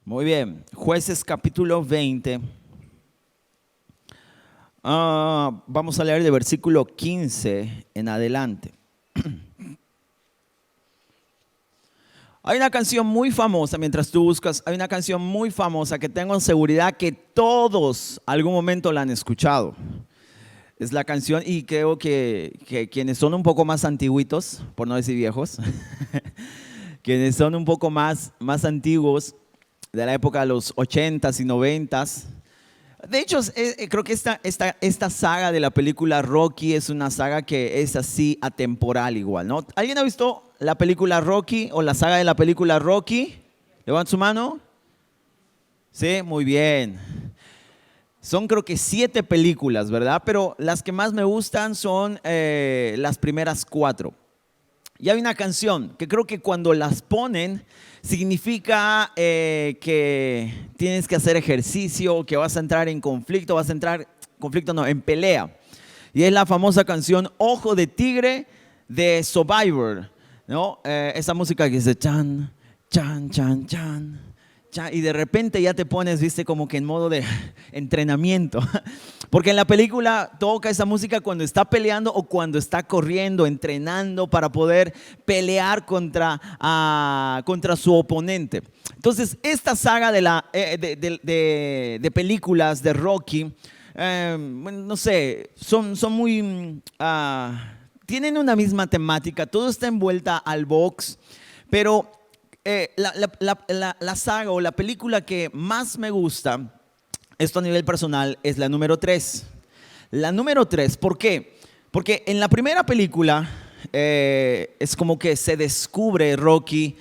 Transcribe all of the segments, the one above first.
Muy bien, Jueces capítulo 20. Vamos a leer de versículo 15 en adelante. Hay una canción muy famosa, mientras tú buscas, hay una canción muy famosa que tengo en seguridad que todos algún momento la han escuchado. Es la canción, y creo que quienes son un poco más antiguitos, por no decir viejos, quienes son un poco más antiguos, de la época de los 80s y 90s. De hecho, creo que esta saga de la película Rocky es una saga que es así atemporal igual, ¿no? ¿Alguien ha visto la película Rocky o la saga de la película Rocky? ¿Levanta su mano? Sí, muy bien. Son creo que 7 películas, ¿verdad? Pero las que más me gustan son las primeras 4. Y hay una canción que creo que cuando las ponen significa que tienes que hacer ejercicio, que vas a entrar en conflicto, en pelea. Y es la famosa canción Ojo de Tigre de Survivor, ¿no? Esa música que dice chan, chan, chan, chan. Y de repente ya te pones, viste, como que en modo de entrenamiento. Porque en la película toca esa música cuando está peleando o cuando está corriendo, entrenando para poder pelear contra su oponente. Entonces, esta saga de películas de Rocky, bueno, no sé, son muy... tienen una misma temática, todo está envuelta al box, pero... la saga o la película que más me gusta, esto a nivel personal, es la número 3. La número 3, ¿por qué? Porque en la primera película es como que se descubre Rocky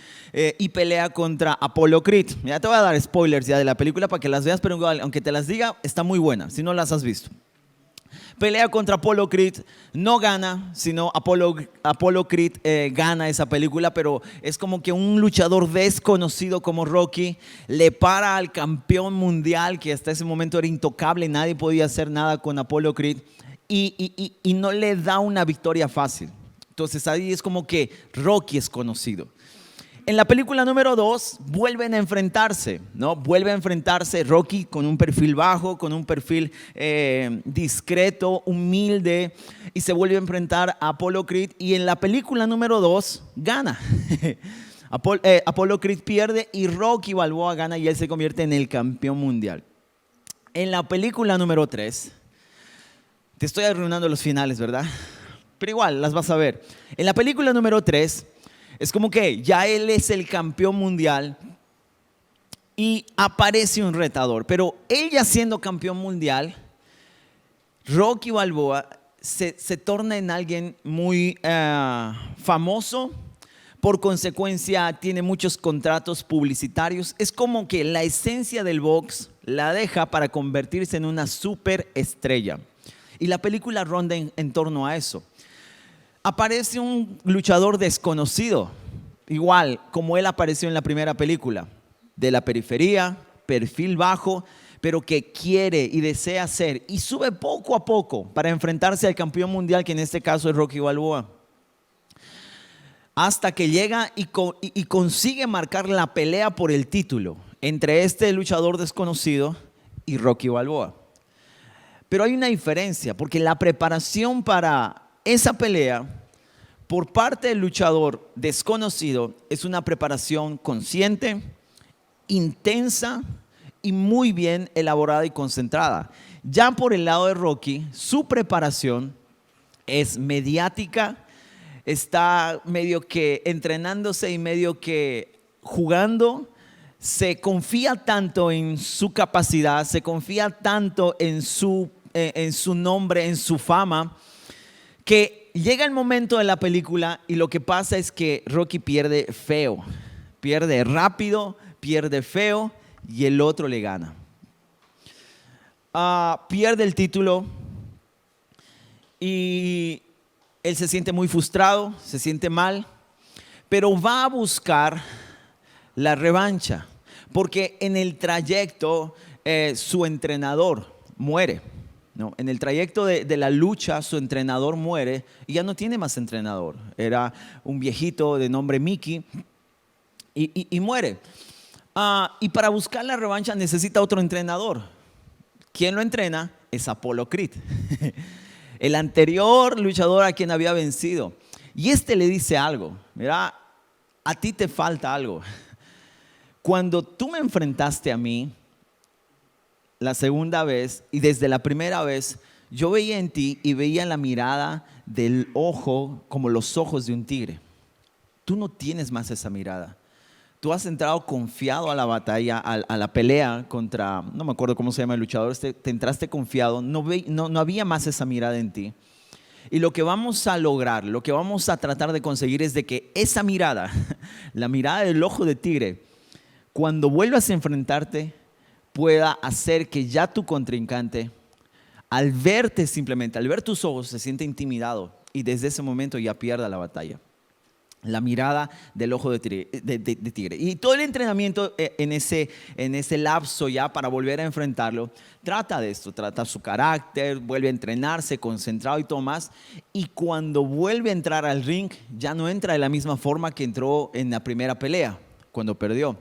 y pelea contra Apollo Creed. Ya te voy a dar spoilers ya de la película para que las veas, pero igual, aunque te las diga, está muy buena, si no las has visto. Pelea contra Apollo Creed, no gana, sino Apollo Creed gana esa película, pero es como que un luchador desconocido como Rocky le para al campeón mundial, que hasta ese momento era intocable, nadie podía hacer nada con Apollo Creed, y no le da una victoria fácil. Entonces ahí es como que Rocky es conocido. En la película número 2 vuelven a enfrentarse, ¿no? Vuelve a enfrentarse Rocky con un perfil bajo, con un perfil discreto, humilde, y se vuelve a enfrentar a Apollo Creed, y en la película número 2 gana. Apollo Creed pierde y Rocky Balboa gana y él se convierte en el campeón mundial. En la película número 3, te estoy arruinando los finales, ¿verdad? Pero igual, las vas a ver. En la película número 3, es como que ya él es el campeón mundial y aparece un retador. Pero él ya siendo campeón mundial, Rocky Balboa se torna en alguien muy famoso. Por consecuencia, tiene muchos contratos publicitarios. Es como que la esencia del box la deja para convertirse en una superestrella. Y la película ronda en torno a eso. Aparece un luchador desconocido, igual como él apareció en la primera película, de la periferia, perfil bajo, pero que quiere y desea ser, y sube poco a poco para enfrentarse al campeón mundial, que en este caso es Rocky Balboa. Hasta que llega y consigue marcar la pelea por el título entre este luchador desconocido y Rocky Balboa. Pero hay una diferencia, porque la preparación para esa pelea por parte del luchador desconocido es una preparación consciente, intensa y muy bien elaborada y concentrada. Ya por el lado de Rocky, su preparación es mediática, está medio que entrenándose y medio que jugando. Se confía tanto en su capacidad, se confía tanto en su nombre, en su fama, que llega el momento de la película y lo que pasa es que Rocky pierde feo, pierde rápido, pierde feo y el otro le gana. Pierde el título y él se siente muy frustrado, se siente mal, pero va a buscar la revancha, porque en el trayecto su entrenador muere. No, en el trayecto de la lucha, su entrenador muere y ya no tiene más entrenador. Era un viejito de nombre Mickey y muere. Y para buscar la revancha necesita otro entrenador. ¿Quién lo entrena? Es Apollo Creed, el anterior luchador a quien había vencido. Y este le dice algo: mira, a ti te falta algo. Cuando tú me enfrentaste a mí la segunda vez, y desde la primera vez, yo veía en ti y veía la mirada del ojo como los ojos de un tigre. Tú no tienes más esa mirada. Tú has entrado confiado a la batalla, a la pelea contra, no me acuerdo cómo se llama el luchador, te entraste confiado, no había más esa mirada en ti. Y lo que vamos a lograr, lo que vamos a tratar de conseguir es de que esa mirada, la mirada del ojo de tigre, cuando vuelvas a enfrentarte, pueda hacer que ya tu contrincante, al verte simplemente, al ver tus ojos, se siente intimidado y desde ese momento ya pierda la batalla. La mirada del ojo de tigre. Y todo el entrenamiento en ese lapso ya para volver a enfrentarlo, trata de esto, trata su carácter, vuelve a entrenarse, concentrado y todo más. Y cuando vuelve a entrar al ring, ya no entra de la misma forma que entró en la primera pelea, cuando perdió,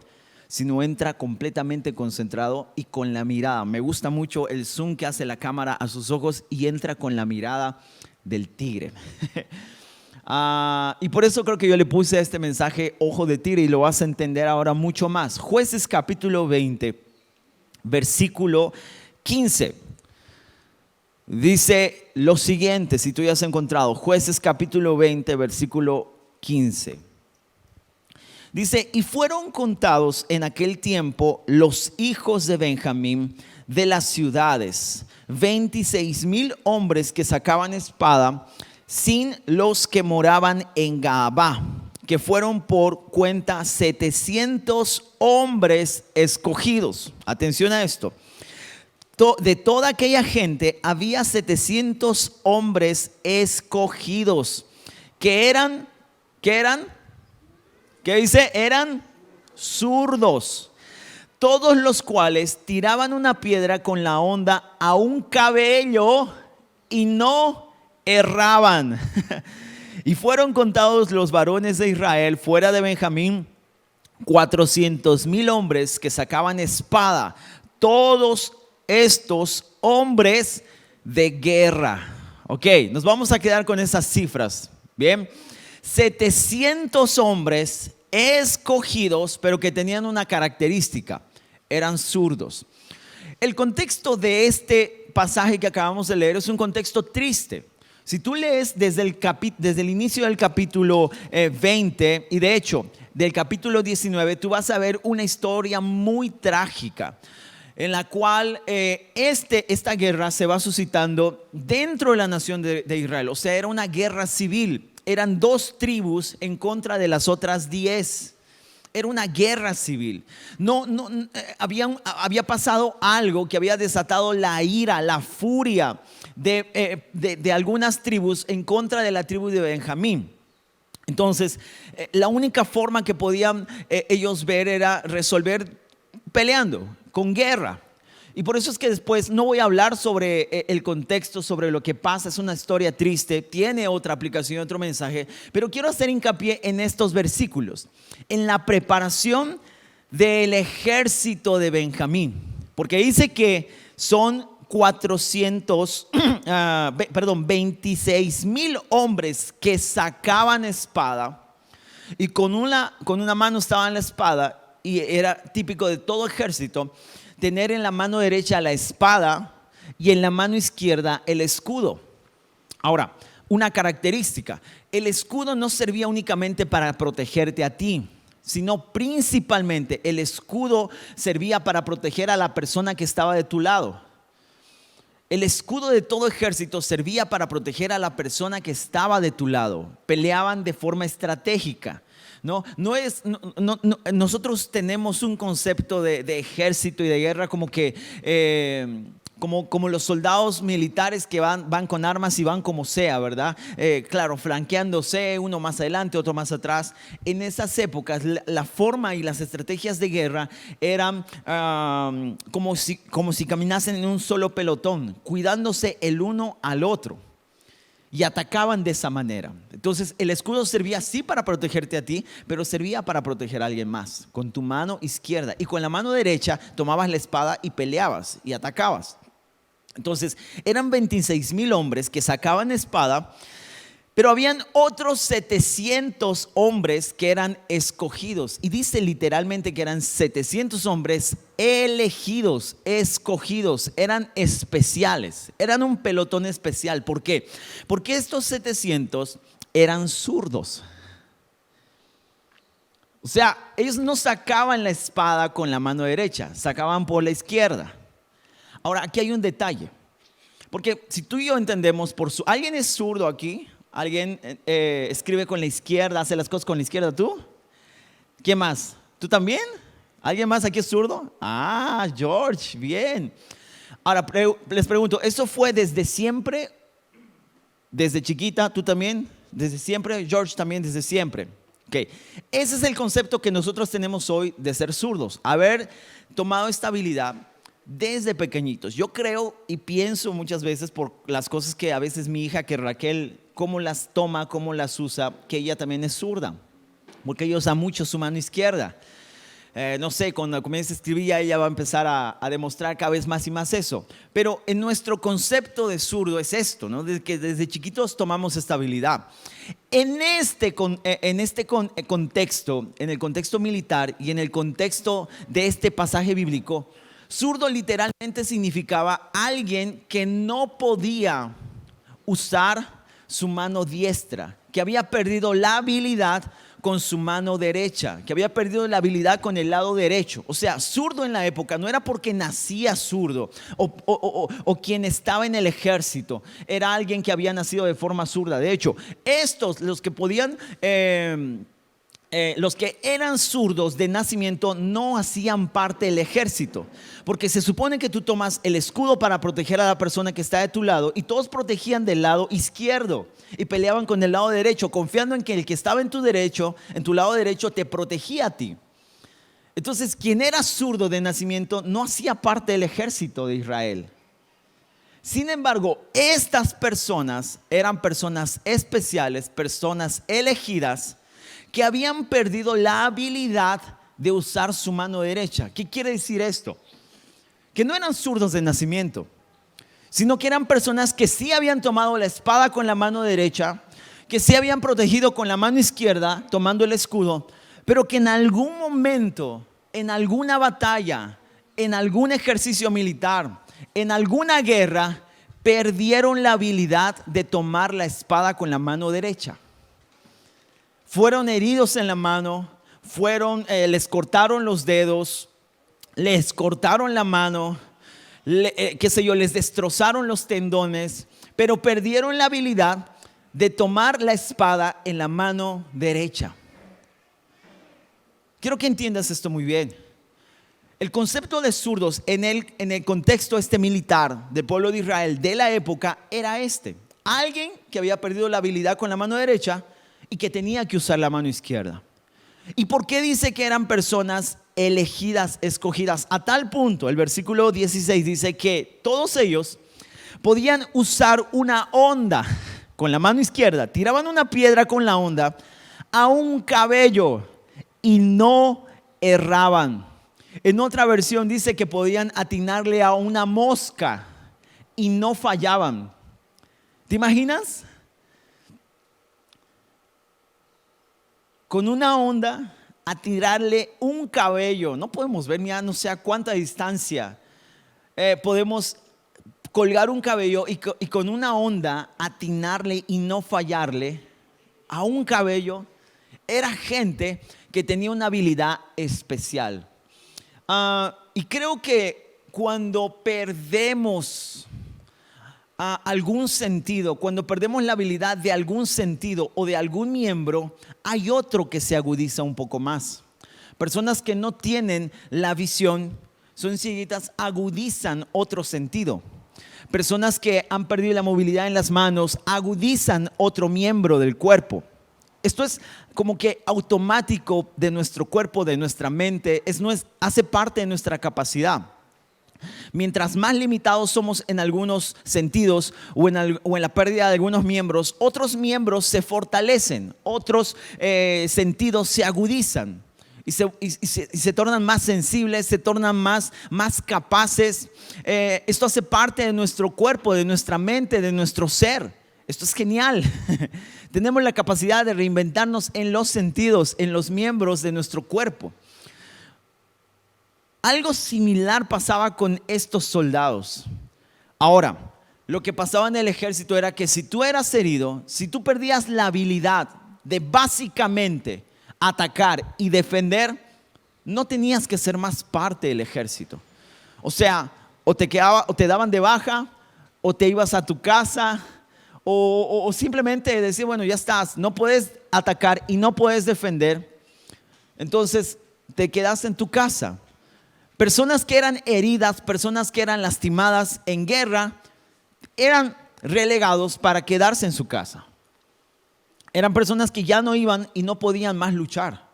sino entra completamente concentrado y con la mirada. Me gusta mucho el zoom que hace la cámara a sus ojos y entra con la mirada del tigre. Y por eso creo que yo le puse a este mensaje ojo de tigre y lo vas a entender ahora mucho más. Jueces capítulo 20, versículo 15. Dice lo siguiente, si tú ya has encontrado, Jueces capítulo 20, versículo 15. Dice: y fueron contados en aquel tiempo los hijos de Benjamín de las ciudades, 26,000 hombres que sacaban espada, sin los que moraban en Gaabá, que fueron por cuenta 700 hombres escogidos. Atención a esto. De toda aquella gente había 700 hombres escogidos que eran, ¿qué dice? Eran zurdos, todos los cuales tiraban una piedra con la honda a un cabello y no erraban. Y fueron contados los varones de Israel fuera de Benjamín 400,000 hombres que sacaban espada, todos estos hombres de guerra. Ok, nos vamos a quedar con esas cifras. Bien, 700 hombres escogidos, pero que tenían una característica: eran zurdos. El contexto de este pasaje que acabamos de leer es un contexto triste. Si tú lees desde el inicio del capítulo 20 y de hecho del capítulo 19, tú vas a ver una historia muy trágica en la cual esta guerra se va suscitando dentro de la nación de Israel. O sea, era una guerra civil. Eran 2 tribus en contra de las otras 10. Era una guerra civil. Había pasado algo que había desatado la ira, la furia de algunas tribus en contra de la tribu de Benjamín. Entonces, la única forma que podían ellos ver era resolver peleando, con guerra. Y por eso es que después no voy a hablar sobre el contexto, sobre lo que pasa. Es una historia triste, tiene otra aplicación, otro mensaje, pero quiero hacer hincapié en estos versículos, en la preparación del ejército de Benjamín, porque dice que son 26,000 hombres que sacaban espada y con una mano estaba en la espada, y era típico de todo ejército tener en la mano derecha la espada y en la mano izquierda el escudo. Ahora, una característica: el escudo no servía únicamente para protegerte a ti, sino principalmente el escudo servía para proteger a la persona que estaba de tu lado. El escudo de todo ejército servía para proteger a la persona que estaba de tu lado. Peleaban de forma estratégica. Nosotros tenemos un concepto de ejército y de guerra como que como los soldados militares que van con armas y van como sea, ¿verdad? Claro, flanqueándose, uno más adelante, otro más atrás. En esas épocas la forma y las estrategias de guerra eran como si caminasen en un solo pelotón, cuidándose el uno al otro. y atacaban de esa manera. Entonces el escudo servía sí para protegerte a ti, pero servía para proteger a alguien más, con tu mano izquierda. Y con la mano derecha tomabas la espada y peleabas y atacabas. Entonces eran 26,000 hombres que sacaban espada, pero habían otros 700 hombres que eran escogidos. Y dice literalmente que eran 700 hombres elegidos, escogidos, eran especiales, eran un pelotón especial. ¿Por qué? Porque estos 700 eran zurdos. O sea, ellos no sacaban la espada con la mano derecha, sacaban por la izquierda. Ahora, aquí hay un detalle. Porque si tú y yo entendemos, ¿alguien es zurdo aquí? ¿Alguien escribe con la izquierda, hace las cosas con la izquierda? ¿Tú? ¿Quién más? ¿Tú también? ¿Alguien más aquí es zurdo? Ah, George, bien. Ahora les pregunto, ¿eso fue desde siempre? ¿Desde chiquita? ¿Tú también? ¿Desde siempre? George también desde siempre. Okay. Ese es el concepto que nosotros tenemos hoy de ser zurdos. Haber tomado esta habilidad desde pequeñitos. Yo creo y pienso muchas veces por las cosas que a veces mi hija, que Raquel, cómo las toma, cómo las usa, que ella también es zurda, porque ella usa mucho su mano izquierda. No sé, cuando comience a escribir ella va a empezar a demostrar cada vez más y más eso. Pero en nuestro concepto de zurdo es esto, ¿no? De que desde chiquitos tomamos esta habilidad. En este contexto, en el contexto militar y en el contexto de este pasaje bíblico, zurdo literalmente significaba alguien que no podía usar su mano diestra, que había perdido la habilidad con su mano derecha, que había perdido la habilidad con el lado derecho. O sea, zurdo en la época no era porque nacía zurdo o quien estaba en el ejército, era alguien que había nacido de forma zurda. De hecho, los que podían... los que eran zurdos de nacimiento no hacían parte del ejército, porque se supone que tú tomas el escudo para proteger a la persona que está de tu lado, y todos protegían del lado izquierdo y peleaban con el lado derecho, confiando en que el que estaba en tu lado derecho te protegía a ti. Entonces, quien era zurdo de nacimiento no hacía parte del ejército de Israel. Sin embargo, estas personas eran personas especiales, personas elegidas, que habían perdido la habilidad de usar su mano derecha. ¿Qué quiere decir esto? Que no eran zurdos de nacimiento, sino que eran personas que sí habían tomado la espada con la mano derecha, que sí habían protegido con la mano izquierda, tomando el escudo, pero que en algún momento, en alguna batalla, en algún ejercicio militar, en alguna guerra, perdieron la habilidad de tomar la espada con la mano derecha. Fueron heridos en la mano, les cortaron los dedos, les cortaron la mano, les destrozaron los tendones, pero perdieron la habilidad de tomar la espada en la mano derecha. Quiero que entiendas esto muy bien. El concepto de zurdos en el contexto militar del pueblo de Israel de la época era alguien que había perdido la habilidad con la mano derecha y que tenía que usar la mano izquierda. ¿Y por qué dice que eran personas elegidas, escogidas? A tal punto, el versículo 16 dice que todos ellos podían usar una honda con la mano izquierda, tiraban una piedra con la honda a un cabello y no erraban. En otra versión dice que podían atinarle a una mosca y no fallaban. ¿Te imaginas? Con una honda a tirarle un cabello. No podemos ver ya no sé a cuánta distancia. Podemos colgar un cabello y con una honda atinarle y no fallarle a un cabello. Era gente que tenía una habilidad especial. Y creo que cuando perdemos algún sentido, cuando perdemos la habilidad de algún sentido o de algún miembro, hay otro que se agudiza un poco más. Personas que no tienen la visión, son cieguitas, agudizan otro sentido. Personas que han perdido la movilidad en las manos agudizan otro miembro del cuerpo. Esto es como que automático de nuestro cuerpo, de nuestra mente, hace parte de nuestra capacidad. Mientras más limitados somos en algunos sentidos o en la pérdida de algunos miembros, otros miembros se fortalecen, otros sentidos se agudizan y se tornan más sensibles, se tornan más capaces. Esto hace parte de nuestro cuerpo, de nuestra mente, de nuestro ser. Esto es genial. Tenemos la capacidad de reinventarnos en los sentidos, en los miembros de nuestro cuerpo. Algo similar pasaba con estos soldados. Ahora, lo que pasaba en el ejército era que si tú eras herido, si tú perdías la habilidad de básicamente atacar y defender, no tenías que ser más parte del ejército. O sea, o te daban de baja, o te ibas a tu casa, o simplemente decir, bueno, ya estás, no puedes atacar y no puedes defender, entonces te quedas en tu casa. Personas que eran heridas, personas que eran lastimadas en guerra, eran relegados para quedarse en su casa. Eran personas que ya no iban y no podían más luchar.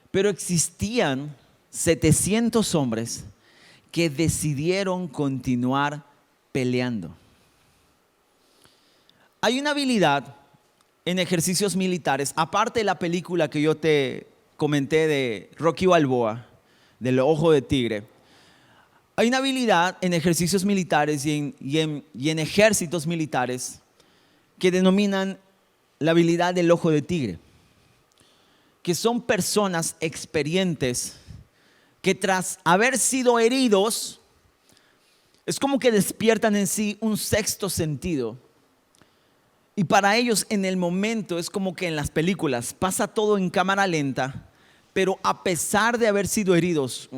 Pero existían 700 hombres que decidieron continuar peleando. Hay una habilidad en ejercicios militares, aparte de la película que yo te comenté de Rocky Balboa, del ojo de tigre. Hay una habilidad en ejercicios militares y en ejércitos militares que denominan la habilidad del ojo de tigre, que son personas experientes que tras haber sido heridos, es como que despiertan en sí un sexto sentido. Y para ellos en el momento es como que en las películas pasa todo en cámara lenta, pero a pesar de haber sido heridos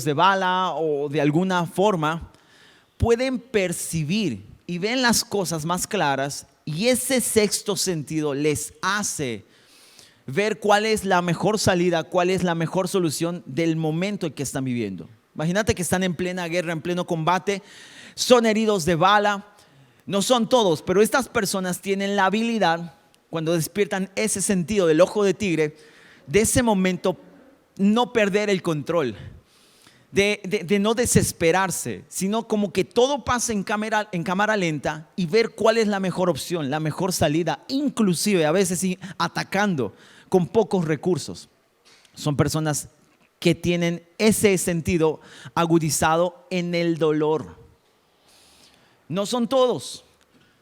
de bala o de alguna forma, pueden percibir y ven las cosas más claras, y ese sexto sentido les hace ver cuál es la mejor salida, cuál es la mejor solución del momento en que están viviendo. Imagínate que están en plena guerra, en pleno combate, son heridos de bala. No son todos, pero estas personas tienen la habilidad, cuando despiertan ese sentido del ojo de tigre, de ese momento no perder el control, de no desesperarse, sino como que todo pasa en cámara lenta y ver cuál es la mejor opción, la mejor salida, inclusive a veces atacando con pocos recursos. Son personas que tienen ese sentido agudizado en el dolor. No son todos,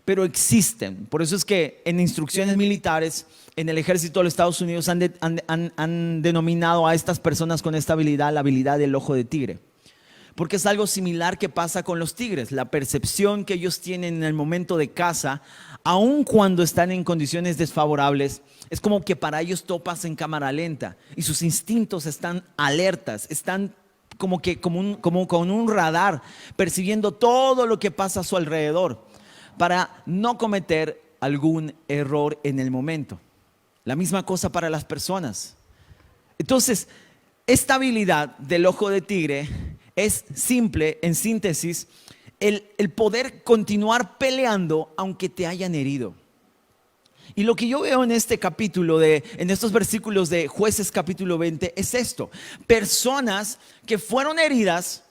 pero existen. Por eso es que en instrucciones militares, en el ejército de los Estados Unidos han denominado a estas personas con esta habilidad la habilidad del ojo de tigre. Porque es algo similar que pasa con los tigres. La percepción que ellos tienen en el momento de caza, aun cuando están en condiciones desfavorables, es como que para ellos todo pasa en cámara lenta y sus instintos están alertas, están como con un radar, percibiendo todo lo que pasa a su alrededor para no cometer algún error en el momento. La misma cosa para las personas. Entonces, esta habilidad del ojo de tigre es simple, en síntesis, el poder continuar peleando aunque te hayan herido. Y lo que yo veo en este capítulo, en estos versículos de Jueces capítulo 20, es esto. Personas que fueron heridas,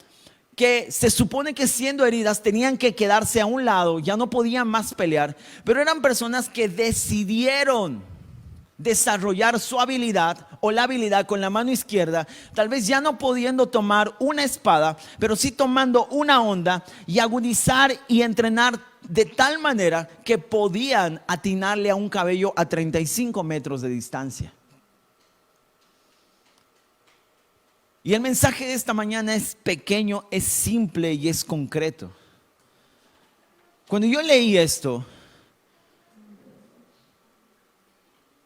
que se supone que siendo heridas tenían que quedarse a un lado, ya no podían más pelear, pero eran personas que decidieron desarrollar su habilidad o la habilidad con la mano izquierda, tal vez ya no pudiendo tomar una espada, pero sí tomando una honda y agudizar y entrenar de tal manera que podían atinarle a un cabello a 35 metros de distancia. Y el mensaje de esta mañana es pequeño, es simple y es concreto. Cuando yo leí esto,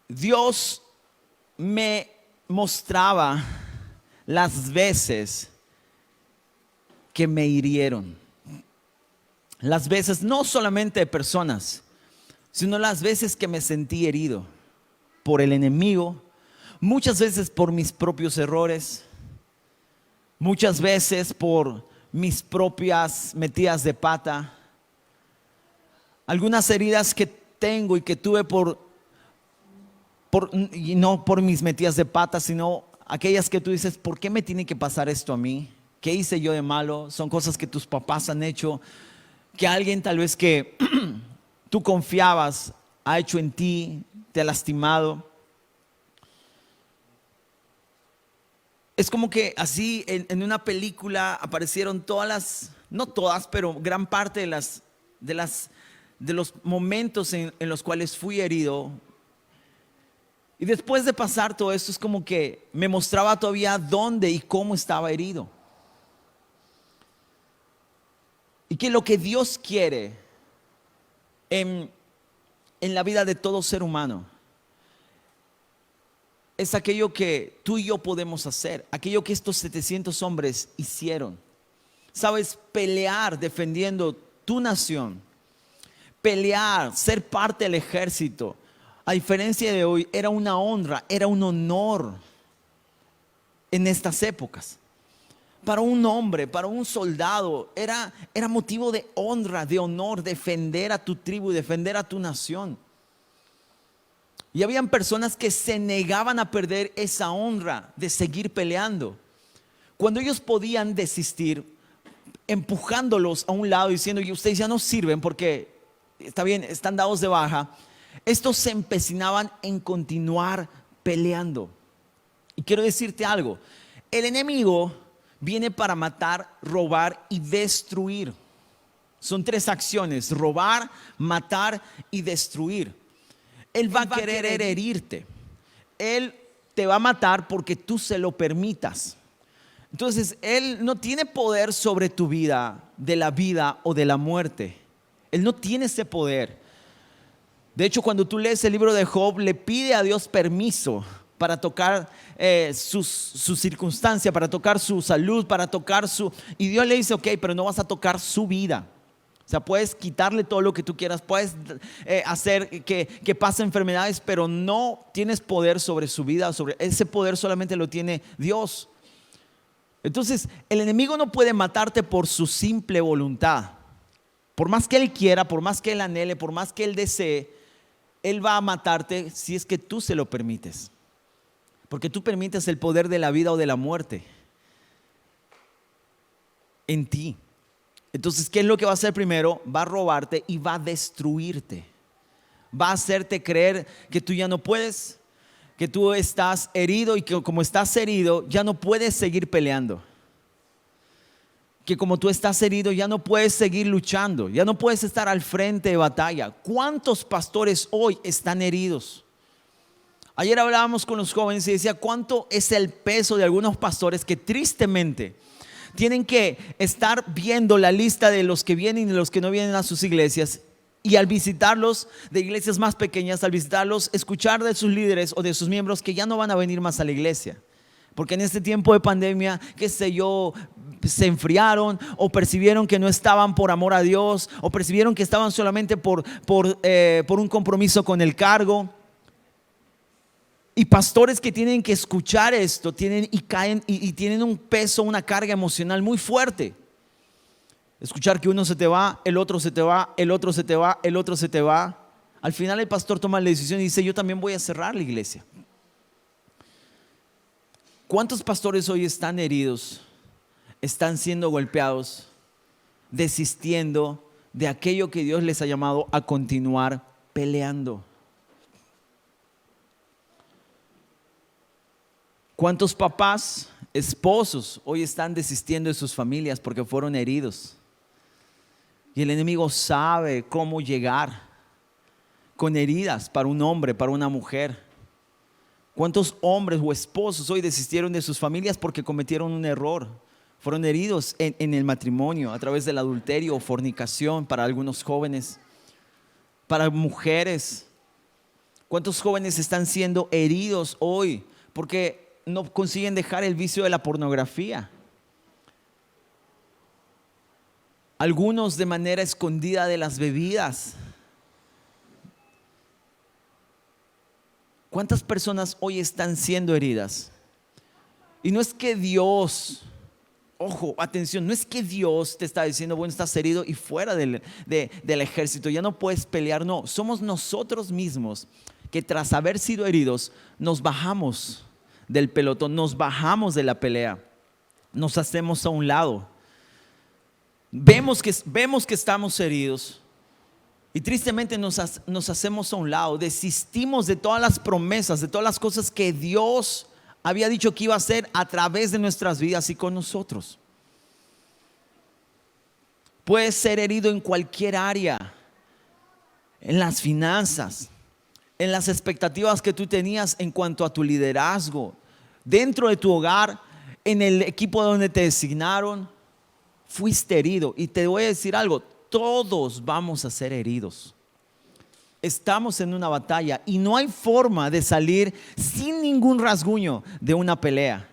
Dios me mostraba las veces que me hirieron. Las veces, no solamente de personas, sino las veces que me sentí herido por el enemigo, muchas veces por mis propios errores, muchas veces por mis propias metidas de pata, algunas heridas que tengo y que tuve y no por mis metidas de pata, sino aquellas que tú dices, ¿por qué me tiene que pasar esto a mí? ¿Qué hice yo de malo? Son cosas que tus papás han hecho, que alguien tal vez que tú confiabas ha hecho en ti, te ha lastimado. Es como que así en una película aparecieron todas las, no todas, pero gran parte de los momentos en los cuales fui herido. Y después de pasar todo esto es como que me mostraba todavía dónde y cómo estaba herido. Y que lo que Dios quiere en la vida de todo ser humano es aquello que tú y yo podemos hacer, aquello que estos 700 hombres hicieron. Sabes, pelear defendiendo tu nación, pelear, ser parte del ejército, a diferencia de hoy, era una honra, era un honor en estas épocas. Para un hombre, para un soldado, era motivo de honra, de honor, defender a tu tribu, defender a tu nación. Y habían personas que se negaban a perder esa honra de seguir peleando. Cuando ellos podían desistir, empujándolos a un lado, diciendo que ustedes ya no sirven porque, está bien, están dados de baja, estos se empecinaban en continuar peleando. Y quiero decirte algo, el enemigo viene para matar, robar y destruir. Son 3 acciones: robar, matar y destruir. Él va a querer herirte. Él te va a matar porque tú se lo permitas. Entonces, Él no tiene poder sobre tu vida, de la vida o de la muerte. Él no tiene ese poder. De hecho, cuando tú lees el libro de Job, le pide a Dios permiso para tocar su circunstancia, para tocar su salud, para tocar su... Y Dios le dice, ok, pero no vas a tocar su vida. O sea, puedes quitarle todo lo que tú quieras, puedes hacer que pase enfermedades, pero no tienes poder sobre su vida. Sobre ese poder solamente lo tiene Dios. Entonces, el enemigo no puede matarte por su simple voluntad. Por más que él quiera, por más que él anhele, por más que él desee, él va a matarte si es que tú se lo permites. Porque tú permites el poder de la vida o de la muerte en ti. Entonces, ¿qué es lo que va a hacer primero? Va a robarte y va a destruirte. Va a hacerte creer que tú ya no puedes, que tú estás herido y que como estás herido ya no puedes seguir peleando. Que como tú estás herido ya no puedes seguir luchando, ya no puedes estar al frente de batalla. ¿Cuántos pastores hoy están heridos? Ayer hablábamos con los jóvenes y decía cuánto es el peso de algunos pastores que tristemente tienen que estar viendo la lista de los que vienen y de los que no vienen a sus iglesias. Y al visitarlos de iglesias más pequeñas, al visitarlos, escuchar de sus líderes o de sus miembros que ya no van a venir más a la iglesia. Porque en este tiempo de pandemia, qué sé yo, se enfriaron o percibieron que no estaban por amor a Dios o percibieron que estaban solamente por un compromiso con el cargo. Y pastores que tienen que escuchar esto tienen y caen y tienen un peso, una carga emocional muy fuerte. Escuchar que uno se te va, el otro se te va, el otro se te va, el otro se te va. Al final el pastor toma la decisión y dice, yo también voy a cerrar la iglesia. ¿Cuántos pastores hoy están heridos, están siendo golpeados, desistiendo de aquello que Dios les ha llamado a continuar peleando? ¿Cuántos papás, esposos hoy están desistiendo de sus familias porque fueron heridos? Y el enemigo sabe cómo llegar con heridas para un hombre, para una mujer. ¿Cuántos hombres o esposos hoy desistieron de sus familias porque cometieron un error? Fueron heridos en el matrimonio a través del adulterio o fornicación para algunos jóvenes, para mujeres. ¿Cuántos jóvenes están siendo heridos hoy porque no consiguen dejar el vicio de la pornografía? Algunos de manera escondida de las bebidas. ¿Cuántas personas hoy están siendo heridas? Y no es que Dios, ojo, atención, no es que Dios te está diciendo, bueno, estás herido y fuera del ejército, ya no puedes pelear. No, somos nosotros mismos que tras haber sido heridos nos bajamos del pelotón, nos bajamos de la pelea. nos hacemos a un lado. Vemos que estamos heridos y tristemente nos hacemos a un lado. Desistimos de todas las promesas, de todas las cosas que Dios había dicho que iba a hacer a través de nuestras vidas y con nosotros. Puedes ser herido en cualquier área, en las finanzas, en las expectativas que tú tenías en cuanto a tu liderazgo, dentro de tu hogar, en el equipo donde te designaron. Fuiste herido y te voy a decir algo, todos vamos a ser heridos. Estamos en una batalla y no hay forma de salir sin ningún rasguño de una pelea.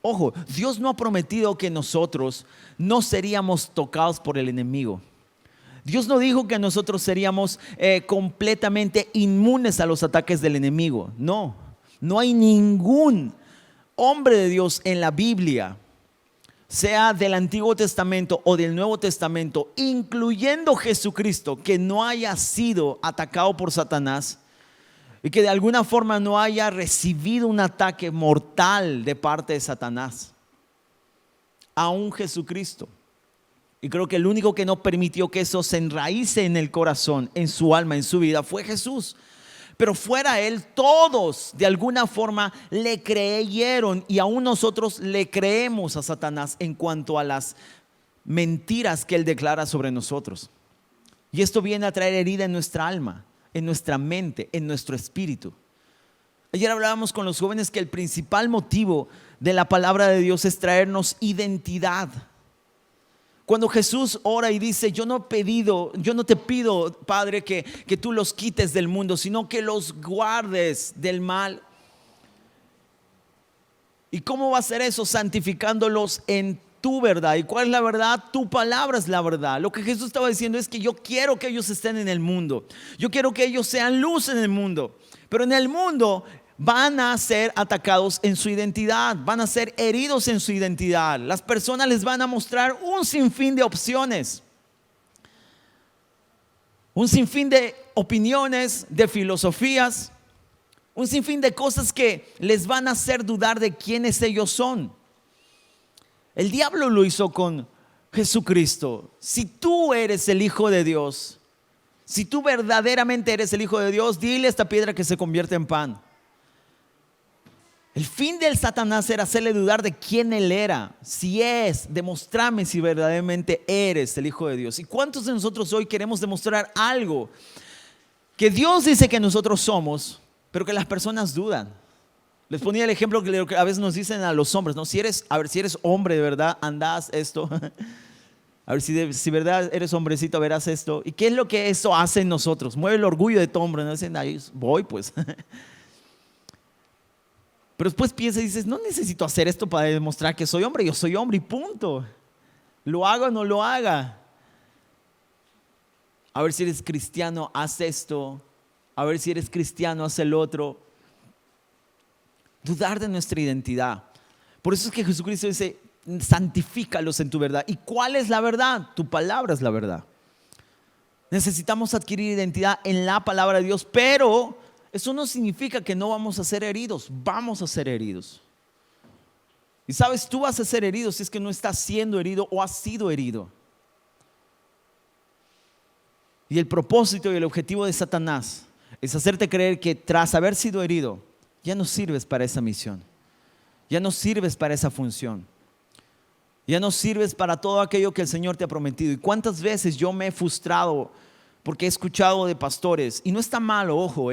Ojo, Dios no ha prometido que nosotros no seríamos tocados por el enemigo. Dios no dijo que nosotros seríamos completamente inmunes a los ataques del enemigo. No, no hay ningún hombre de Dios en la Biblia, sea del Antiguo Testamento o del Nuevo Testamento, incluyendo Jesucristo, que no haya sido atacado por Satanás y que de alguna forma no haya recibido un ataque mortal de parte de Satanás. Aún Jesucristo. Y creo que el único que no permitió que eso se enraíce en el corazón, en su alma, en su vida, fue Jesús. Pero fuera Él, todos de alguna forma le creyeron y aún nosotros le creemos a Satanás en cuanto a las mentiras que Él declara sobre nosotros. Y esto viene a traer herida en nuestra alma, en nuestra mente, en nuestro espíritu. Ayer hablábamos con los jóvenes que el principal motivo de la palabra de Dios es traernos identidad. Cuando Jesús ora y dice, yo no te pido, Padre, que tú los quites del mundo, sino que los guardes del mal. ¿Y cómo va a ser eso? Santificándolos en tu verdad. ¿Y cuál es la verdad? Tu palabra es la verdad. Lo que Jesús estaba diciendo es que yo quiero que ellos estén en el mundo. Yo quiero que ellos sean luz en el mundo. Pero en el mundo van a ser atacados en su identidad, van a ser heridos en su identidad. Las personas les van a mostrar un sinfín de opciones, un sinfín de opiniones, de filosofías, un sinfín de cosas que les van a hacer dudar de quiénes ellos son. El diablo lo hizo con Jesucristo. Si tú eres el Hijo de Dios, si tú verdaderamente eres el Hijo de Dios, dile a esta piedra que se convierte en pan. El fin del Satanás era hacerle dudar de quién él era. Si es, demostrame si verdaderamente eres el Hijo de Dios. ¿Y cuántos de nosotros hoy queremos demostrar algo que Dios dice que nosotros somos, pero que las personas dudan? Les ponía el ejemplo que a veces nos dicen a los hombres, ¿no? Si eres hombre de verdad, andás esto. A ver si verdad eres hombrecito, verás esto. ¿Y qué es lo que eso hace en nosotros? Mueve el orgullo de tu hombre. No dicen, ahí voy pues. Pero después piensas y dices, no necesito hacer esto para demostrar que soy hombre. Yo soy hombre y punto. Lo haga o no lo haga. A ver si eres cristiano, haz esto. A ver si eres cristiano, haz el otro. Dudar de nuestra identidad. Por eso es que Jesucristo dice, santifícalos en tu verdad. ¿Y cuál es la verdad? Tu palabra es la verdad. Necesitamos adquirir identidad en la palabra de Dios, pero eso no significa que no vamos a ser heridos. Vamos a ser heridos. Y sabes, tú vas a ser herido si es que no estás siendo herido o has sido herido. Y el propósito y el objetivo de Satanás es hacerte creer que tras haber sido herido, ya no sirves para esa misión. Ya no sirves para esa función. Ya no sirves para todo aquello que el Señor te ha prometido. ¿Y cuántas veces yo me he frustrado porque he escuchado de pastores? Y no está malo, ojo,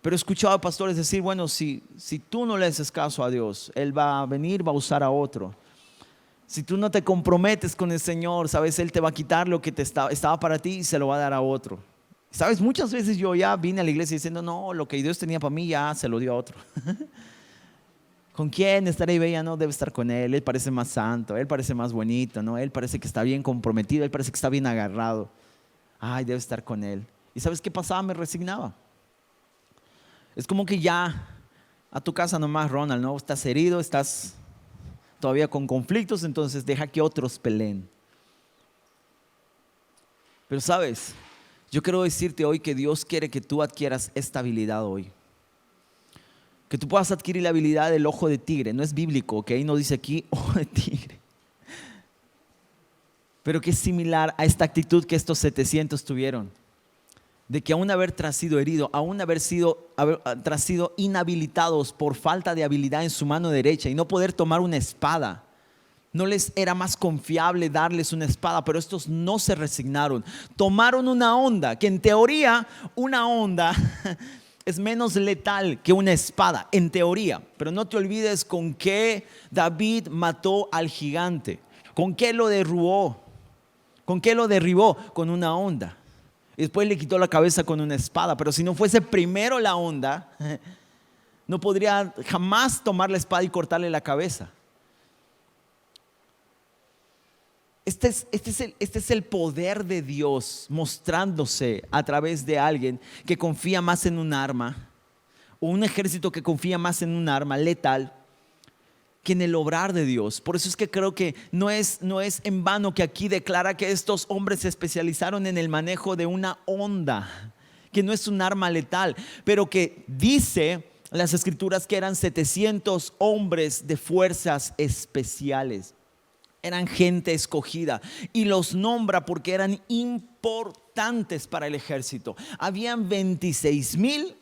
pero he escuchado a pastores decir, bueno, si tú no le haces caso a Dios, Él va a venir, va a usar a otro. Si tú no te comprometes con el Señor, sabes, Él te va a quitar lo que estaba para ti y se lo va a dar a otro. Sabes, muchas veces yo ya vine a la iglesia diciendo, no, lo que Dios tenía para mí ya se lo dio a otro. ¿Con quién estaré? Ya no debe estar con Él parece más santo, Él parece más bonito, ¿no? Él parece que está bien comprometido, Él parece que está bien agarrado. Ay, debe estar con Él. ¿Y sabes qué pasaba? Me resignaba. Es como que ya a tu casa nomás, Ronald, ¿no? Estás herido, estás todavía con conflictos, entonces deja que otros peleen. Pero sabes, yo quiero decirte hoy que Dios quiere que tú adquieras estabilidad hoy. Que tú puedas adquirir la habilidad del ojo de tigre. No es bíblico, ¿ok? No dice aquí ojo de tigre. Pero que es similar a esta actitud que estos 700 tuvieron. De que aún haber sido herido, aún haber sido inhabilitados por falta de habilidad en su mano derecha y no poder tomar una espada, no les era más confiable darles una espada, pero estos no se resignaron. Tomaron una honda, que en teoría una honda es menos letal que una espada, en teoría. Pero no te olvides con qué David mató al gigante. ¿Con qué lo derribó? ¿Con qué lo derribó? Con una honda. Y después le quitó la cabeza con una espada. Pero si no fuese primero la honda, no podría jamás tomar la espada y cortarle la cabeza. Este es el poder de Dios mostrándose a través de alguien que confía más en un arma, o un ejército que confía más en un arma letal que en el obrar de Dios. Por eso es que creo que no es en vano que aquí declara que estos hombres se especializaron en el manejo de una honda, que no es un arma letal, pero que dice las escrituras que eran 700 hombres de fuerzas especiales. Eran gente escogida y los nombra porque eran importantes para el ejército. Habían 26,000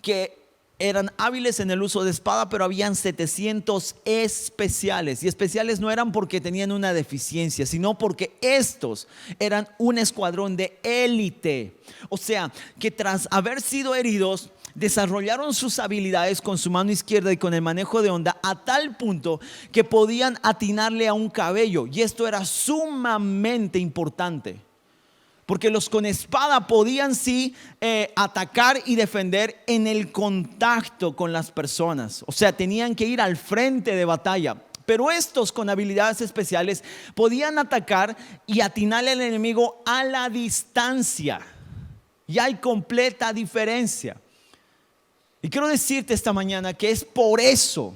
que eran hábiles en el uso de espada, pero habían 700 especiales. Y especiales no eran porque tenían una deficiencia, sino porque estos eran un escuadrón de élite. O sea, que tras haber sido heridos, desarrollaron sus habilidades con su mano izquierda y con el manejo de honda a tal punto que podían atinarle a un cabello. Y esto era sumamente importante. Porque los con espada podían sí atacar y defender en el contacto con las personas. O sea, tenían que ir al frente de batalla. Pero estos con habilidades especiales podían atacar y atinarle al enemigo a la distancia. Y hay completa diferencia. Y quiero decirte esta mañana que es por eso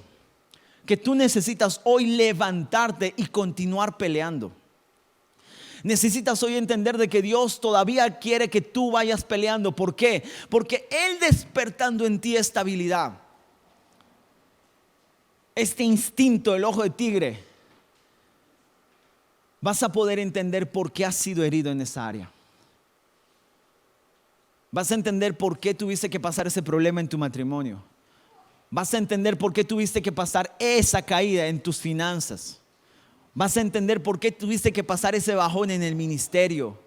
que tú necesitas hoy levantarte y continuar peleando. Necesitas hoy entender de que Dios todavía quiere que tú vayas peleando. ¿Por qué? Porque Él despertando en ti esta habilidad, este instinto, el ojo de tigre, vas a poder entender por qué has sido herido en esa área. Vas a entender por qué tuviste que pasar ese problema en tu matrimonio. Vas a entender por qué tuviste que pasar esa caída en tus finanzas. Vas a entender por qué tuviste que pasar ese bajón en el ministerio.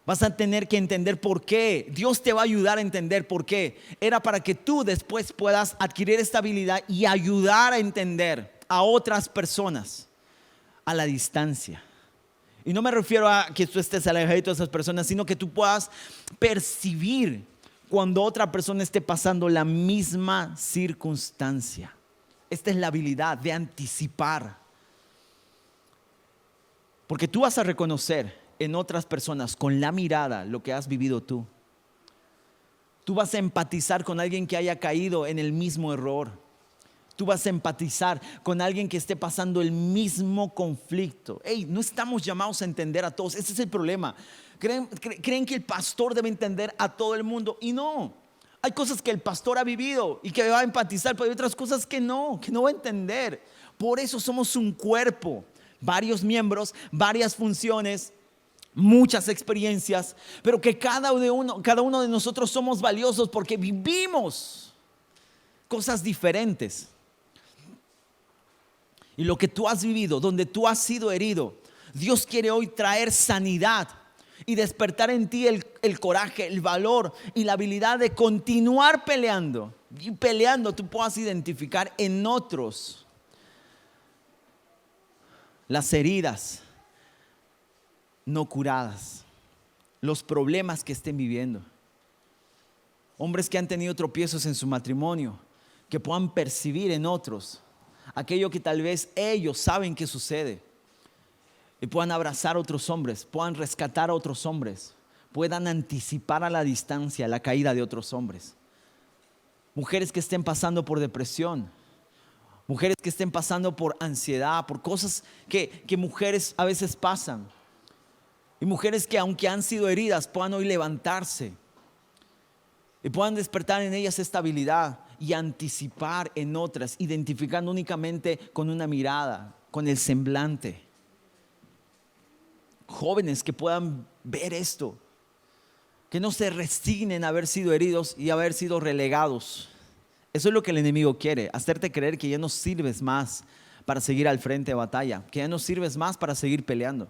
Vas a tener que entender por qué. Dios te va a ayudar a entender por qué. Era para que tú después puedas adquirir esta habilidad y ayudar a entender a otras personas a la distancia. Y no me refiero a que tú estés alejadito de esas personas, sino que tú puedas percibir cuando otra persona esté pasando la misma circunstancia. Esta es la habilidad de anticipar. Porque tú vas a reconocer en otras personas con la mirada lo que has vivido tú. Tú vas a empatizar con alguien que haya caído en el mismo error. Tú vas a empatizar con alguien que esté pasando el mismo conflicto. No estamos llamados a entender a todos. Ese es el problema. Creen que el pastor debe entender a todo el mundo. Y no. Hay cosas que el pastor ha vivido y que va a empatizar, pero hay otras cosas que no va a entender. Por eso somos un cuerpo. Varios miembros, varias funciones, muchas experiencias, pero que cada uno de nosotros somos valiosos porque vivimos cosas diferentes. Y lo que tú has vivido, donde tú has sido herido, Dios quiere hoy traer sanidad y despertar en ti el coraje, el valor y la habilidad de continuar peleando. Y peleando tú puedas identificar en otros las heridas no curadas, los problemas que estén viviendo. Hombres que han tenido tropiezos en su matrimonio, que puedan percibir en otros aquello que tal vez ellos saben que sucede y puedan abrazar a otros hombres, puedan rescatar a otros hombres, puedan anticipar a la distancia la caída de otros hombres. Mujeres que estén pasando por depresión, mujeres que estén pasando por ansiedad, por cosas que mujeres a veces pasan. Y mujeres que aunque han sido heridas puedan hoy levantarse y puedan despertar en ellas esta habilidad y anticipar en otras, identificando únicamente con una mirada, con el semblante. Jóvenes que puedan ver esto, que no se resignen a haber sido heridos y haber sido relegados. Eso es lo que el enemigo quiere, hacerte creer que ya no sirves más para seguir al frente de batalla, que ya no sirves más para seguir peleando.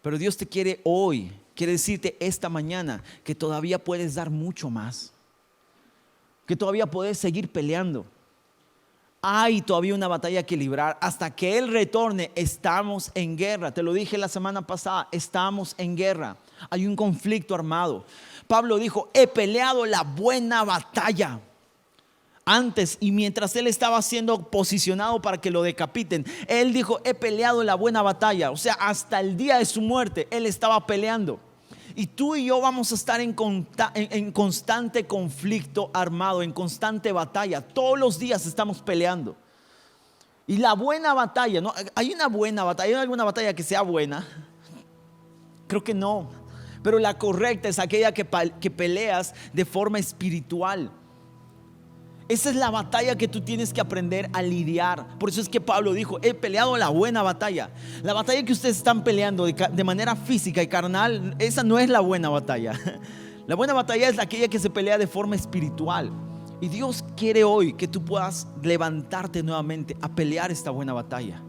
Pero Dios te quiere hoy, quiere decirte esta mañana que todavía puedes dar mucho más, que todavía puedes seguir peleando. Hay todavía una batalla que librar. Hasta que Él retorne, estamos en guerra. Te lo dije la semana pasada, estamos en guerra. Hay un conflicto armado. Pablo dijo, he peleado la buena batalla. Antes y mientras él estaba siendo posicionado para que lo decapiten, él dijo, he peleado la buena batalla. O sea, hasta el día de su muerte, él estaba peleando. Y tú y yo vamos a estar en constante conflicto armado, en constante batalla. Todos los días estamos peleando. Y la buena batalla, ¿no? ¿Hay una buena batalla? ¿Hay alguna batalla que sea buena? Creo que no. Pero la correcta es aquella que peleas de forma espiritual. Esa es la batalla que tú tienes que aprender a lidiar. Por eso es que Pablo dijo, he peleado la buena batalla. La batalla que ustedes están peleando de manera física y carnal, esa no es la buena batalla. La buena batalla es aquella que se pelea de forma espiritual. Y Dios quiere hoy que tú puedas levantarte nuevamente a pelear esta buena batalla.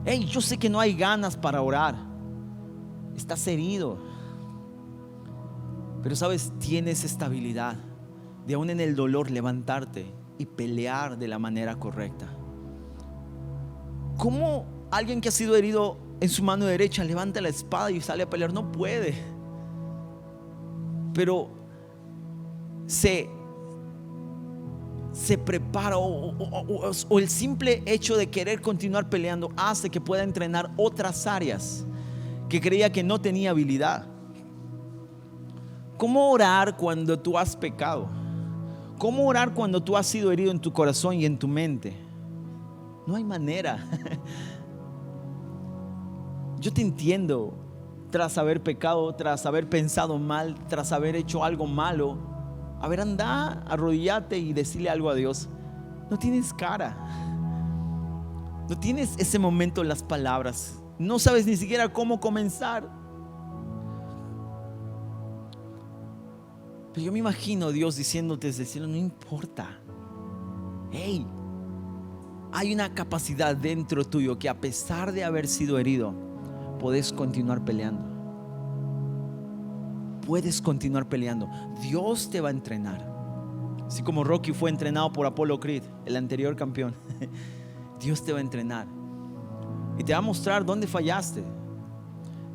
Hey, yo sé que no hay ganas para orar. Estás herido. Pero sabes, tienes estabilidad de aún en el dolor levantarte y pelear de la manera correcta. ¿Cómo alguien que ha sido herido en su mano derecha levanta la espada y sale a pelear? No puede. Pero se prepara o el simple hecho de querer continuar peleando hace que pueda entrenar otras áreas que creía que no tenía habilidad. ¿Cómo orar cuando tú has pecado? ¿Cómo orar cuando tú has sido herido en tu corazón y en tu mente? No hay manera. Yo te entiendo. Tras haber pecado, tras haber pensado mal, tras haber hecho algo malo, a ver, anda, arrodillate y decirle algo a Dios. No tienes cara. No tienes ese momento en las palabras. No sabes ni siquiera cómo comenzar. Pero yo me imagino a Dios diciéndote desde el cielo, no importa. Hey, hay una capacidad dentro tuyo que a pesar de haber sido herido, puedes continuar peleando. Puedes continuar peleando. Dios te va a entrenar. Así como Rocky fue entrenado por Apollo Creed, el anterior campeón. Dios te va a entrenar. Y te va a mostrar dónde fallaste.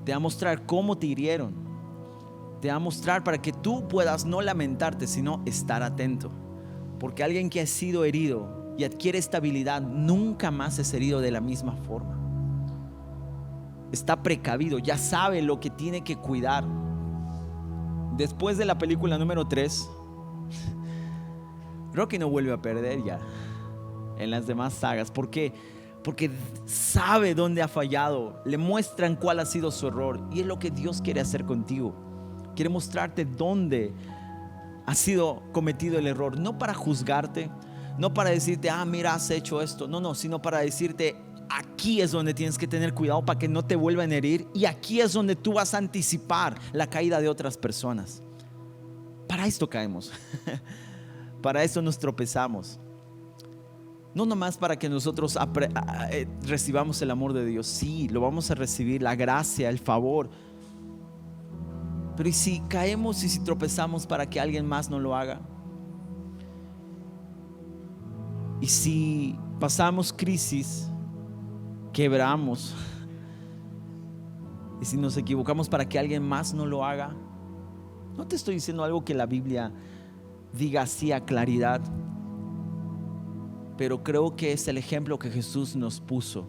Te va a mostrar cómo te hirieron. Te va a mostrar para que tú puedas no lamentarte, sino estar atento. Porque alguien que ha sido herido y adquiere estabilidad nunca más es herido de la misma forma. Está precavido, ya sabe lo que tiene que cuidar. Después de la película número 3, Rocky no vuelve a perder ya en las demás sagas. ¿Por qué? Porque sabe dónde ha fallado. Le muestran cuál ha sido su error. Y es lo que Dios quiere hacer contigo. Quiere mostrarte dónde ha sido cometido el error. No para juzgarte, no para decirte, mira, has hecho esto. No, sino para decirte, aquí es donde tienes que tener cuidado para que no te vuelvan a herir. Y aquí es donde tú vas a anticipar la caída de otras personas. Para esto caemos. Para esto nos tropezamos. No nomás para que nosotros recibamos el amor de Dios. Sí, lo vamos a recibir, la gracia, el favor. Pero ¿y si caemos y si tropezamos para que alguien más no lo haga? ¿Y si pasamos crisis, quebramos? ¿Y si nos equivocamos para que alguien más no lo haga? No te estoy diciendo algo que la Biblia diga así a claridad, pero creo que es el ejemplo que Jesús nos puso.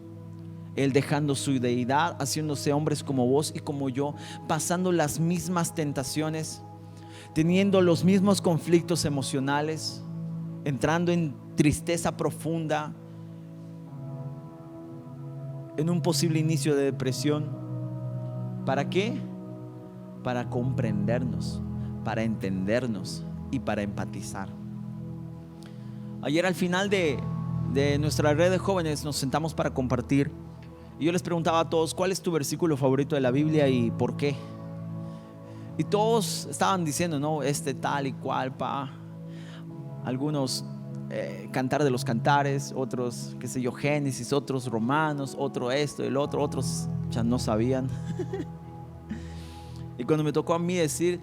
Él dejando su deidad, haciéndose hombres como vos y como yo, pasando las mismas tentaciones, teniendo los mismos conflictos emocionales, entrando en tristeza profunda, en un posible inicio de depresión. ¿Para qué? Para comprendernos, para entendernos, y para empatizar. Ayer al final de nuestra red de jóvenes nos sentamos para compartir y yo les preguntaba a todos: ¿cuál es tu versículo favorito de la Biblia y por qué? Y todos estaban diciendo, no, tal y cual, pa. Algunos Cantar de los Cantares, otros, qué sé yo, Génesis, otros Romanos, otro esto, el otro, otros ya no sabían. Y cuando me tocó a mí decir,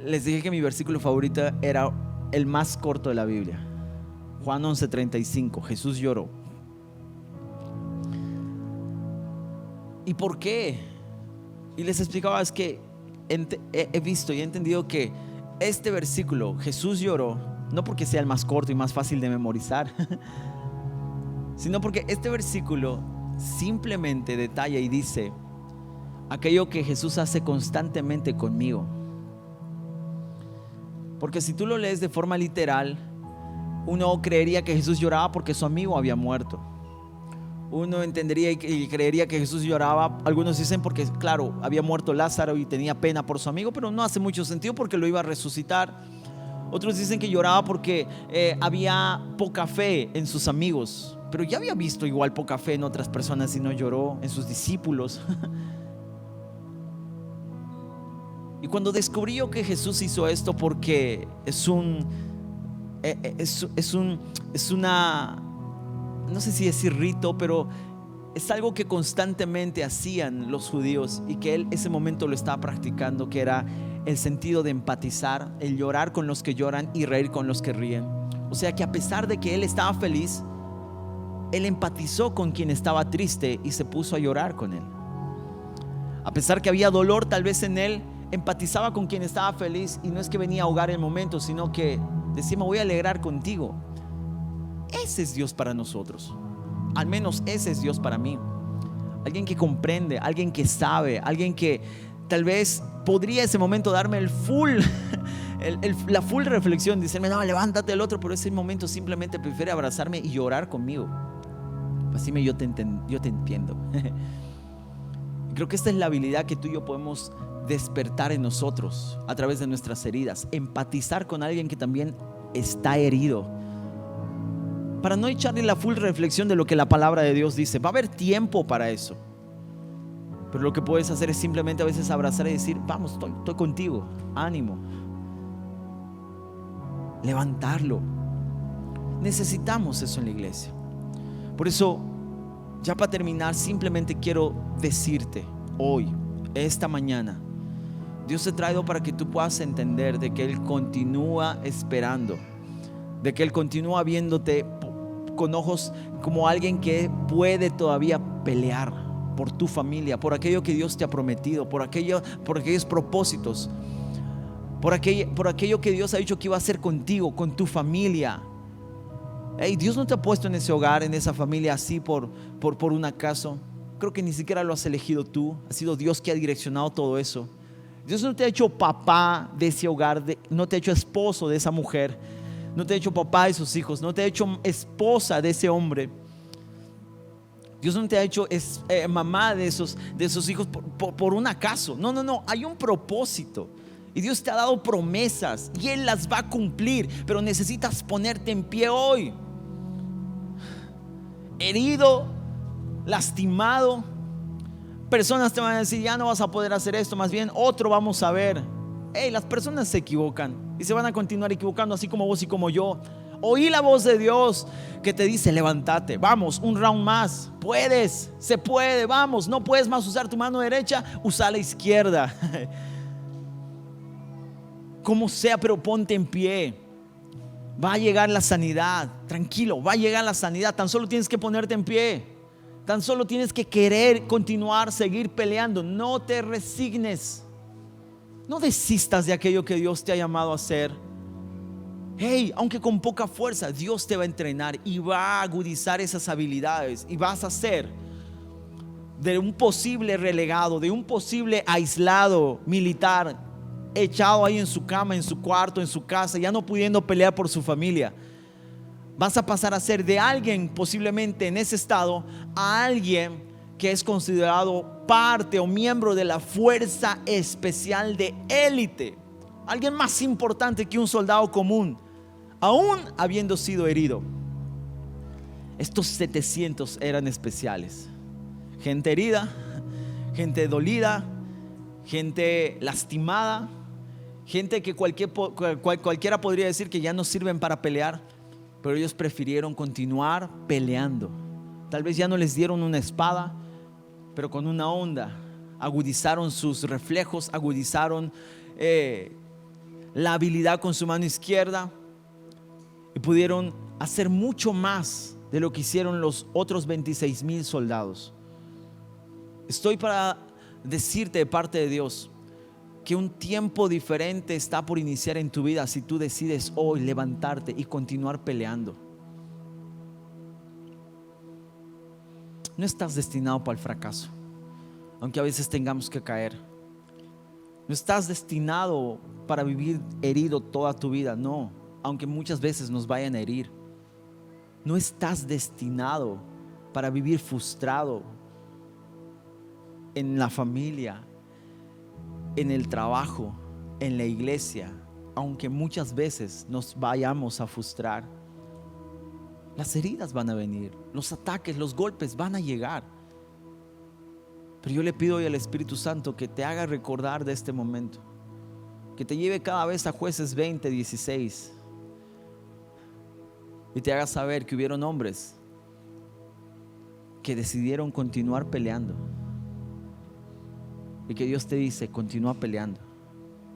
les dije que mi versículo favorito era el más corto de la Biblia. Juan 11:35, Jesús lloró. ¿Y por qué? Y les explicaba, es que he visto y he entendido que este versículo, Jesús lloró, no porque sea el más corto y más fácil de memorizar, sino porque este versículo simplemente detalla y dice aquello que Jesús hace constantemente conmigo. Porque si tú lo lees de forma literal, uno creería que Jesús lloraba porque su amigo había muerto. Uno entendería y creería que Jesús lloraba, algunos dicen porque, claro, había muerto Lázaro y tenía pena por su amigo, pero no hace mucho sentido porque lo iba a resucitar. Otros dicen que lloraba porque había poca fe en sus amigos, pero ya había visto igual poca fe en otras personas y no lloró, en sus discípulos. Y cuando descubrí yo que Jesús hizo esto porque es una, no sé si decir rito, pero es algo que constantemente hacían los judíos y que él ese momento lo estaba practicando, que era el sentido de empatizar, el llorar con los que lloran y reír con los que ríen. O sea que a pesar de que él estaba feliz, él empatizó con quien estaba triste y se puso a llorar con él. A pesar que había dolor tal vez en él, empatizaba con quien estaba feliz, y no es que venía a ahogar el momento, sino que decía: me voy a alegrar contigo. Ese es Dios para nosotros. Al menos ese es Dios para mí. Alguien que comprende, alguien que sabe, alguien que tal vez podría ese momento darme la full reflexión, decirme: no, levántate el otro, pero ese momento simplemente prefiere abrazarme y llorar conmigo. Así yo te entiendo. Creo que esta es la habilidad que tú y yo podemos despertar en nosotros a través de nuestras heridas, empatizar con alguien que también está herido, para no echarle la full reflexión de lo que la palabra de Dios dice. Va a haber tiempo para eso, pero lo que puedes hacer es simplemente a veces abrazar y decir: vamos, estoy contigo, ánimo, levantarlo. Necesitamos eso en la iglesia. Por eso, ya para terminar, simplemente quiero decirte hoy, esta mañana, Dios te ha traído para que tú puedas entender de que Él continúa esperando, de que Él continúa viéndote con ojos como alguien que puede todavía pelear por tu familia, por aquello que Dios te ha prometido, por aquellos propósitos, por aquello que Dios ha dicho que iba a hacer contigo, con tu familia. Hey, Dios no te ha puesto en ese hogar, en esa familia así por un acaso. Creo que ni siquiera lo has elegido tú. Ha sido Dios que ha direccionado todo eso. Dios no te ha hecho papá de ese hogar, no te ha hecho esposo de esa mujer, no te ha hecho papá de sus hijos, no te ha hecho esposa de ese hombre. Dios no te ha hecho mamá de esos hijos por un acaso. No, hay un propósito. Y Dios te ha dado promesas y Él las va a cumplir, pero necesitas ponerte en pie hoy. Herido, lastimado, personas te van a decir: ya no vas a poder hacer esto, más bien otro vamos a ver. Hey, las personas se equivocan y se van a continuar equivocando, así como vos y como yo. Oí la voz de Dios que te dice: levántate, vamos, un round más, puedes, se puede, vamos. No puedes más usar tu mano derecha, usa la izquierda. Como sea, pero ponte en pie. Va a llegar la sanidad, tranquilo, va a llegar la sanidad. Tan solo tienes que ponerte en pie. Tan solo tienes que querer continuar, seguir peleando. No te resignes. No desistas de aquello que Dios te ha llamado a hacer. Hey, aunque con poca fuerza, Dios te va a entrenar y va a agudizar esas habilidades, y vas a ser de un posible relegado, de un posible aislado militar, echado ahí en su cama, en su cuarto, en su casa, ya no pudiendo pelear por su familia. Vas a pasar a ser de alguien posiblemente en ese estado a alguien que es considerado parte o miembro de la fuerza especial de élite. alguien más importante que un soldado común, aún habiendo sido herido. Estos 700 eran especiales. Gente herida, gente dolida, gente lastimada, gente que cualquiera podría decir que ya no sirven para pelear, pero ellos prefirieron continuar peleando. Tal vez ya no les dieron una espada, pero con una honda agudizaron sus reflejos, agudizaron la habilidad con su mano izquierda y pudieron hacer mucho más de lo que hicieron los otros 26,000 soldados. Estoy para decirte de parte de Dios que un tiempo diferente está por iniciar en tu vida si tú decides hoy levantarte y continuar peleando. No estás destinado para el fracaso, aunque a veces tengamos que caer. No estás destinado para vivir herido toda tu vida, no, aunque muchas veces nos vayan a herir. No estás destinado para vivir frustrado en la familia, en el trabajo, en la iglesia, aunque muchas veces nos vayamos a frustrar. Las heridas van a venir, los ataques, los golpes van a llegar. Pero yo le pido hoy al Espíritu Santo que te haga recordar de este momento, que te lleve cada vez a Jueces 20:16 y te haga saber que hubieron hombres que decidieron continuar peleando. Y que Dios te dice: continúa peleando,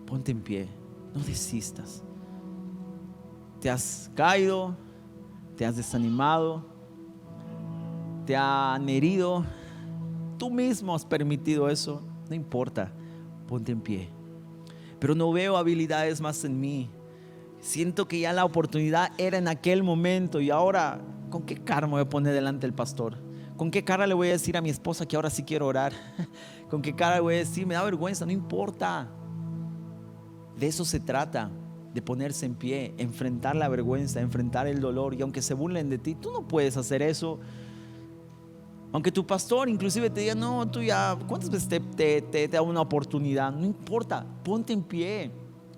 ponte en pie, no desistas. Te has caído, te has desanimado, te han herido, tú mismo has permitido eso, no importa, ponte en pie. Pero no veo habilidades más en mí. Siento que ya la oportunidad era en aquel momento y ahora, ¿con qué cara me voy a poner delante del pastor? ¿Con qué cara le voy a decir a mi esposa que ahora sí quiero orar? ¿Con qué cara le voy a decir? Me da vergüenza. No importa. De eso se trata, de ponerse en pie, enfrentar la vergüenza, enfrentar el dolor. Y aunque se burlen de ti, tú no puedes hacer eso. Aunque tu pastor inclusive te diga: no, tú ya, ¿cuántas veces te da una oportunidad? No importa, ponte en pie.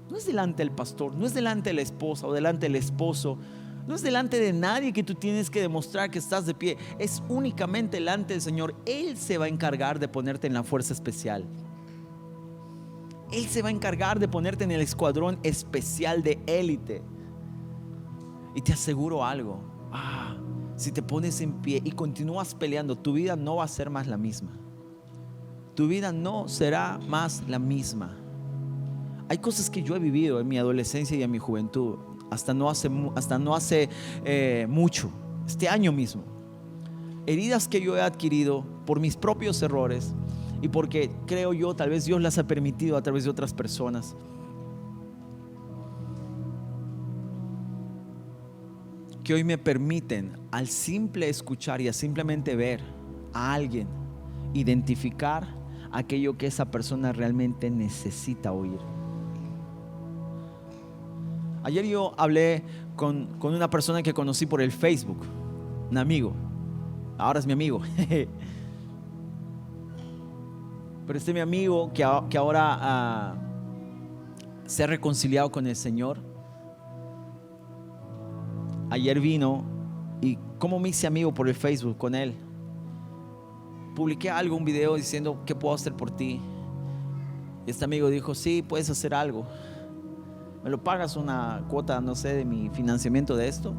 No es delante del pastor, no es delante de la esposa o delante del esposo. No es delante de nadie que tú tienes que demostrar que estás de pie. Es únicamente delante del Señor. Él se va a encargar de ponerte en la fuerza especial. Él se va a encargar de ponerte en el escuadrón especial de élite. Y te aseguro algo: si te pones en pie y continúas peleando, tu vida no va a ser más la misma. Tu vida no será más la misma. Hay cosas que yo he vivido en mi adolescencia y en mi juventud, hasta no hace mucho, este año mismo. Heridas que yo he adquirido por mis propios errores y porque creo yo, tal vez Dios las ha permitido a través de otras personas. Que hoy me permiten, al simple escuchar y a simplemente ver a alguien, identificar aquello que esa persona realmente necesita oír. Ayer yo hablé con una persona que conocí por el Facebook, un amigo, ahora es mi amigo. Pero mi amigo que ahora se ha reconciliado con el Señor, ayer vino y como me hice amigo por el Facebook con él, publiqué un video diciendo: ¿qué puedo hacer por ti? Y este amigo dijo: sí, puedes hacer algo. ¿Me lo pagas una cuota, no sé, de mi financiamiento de esto?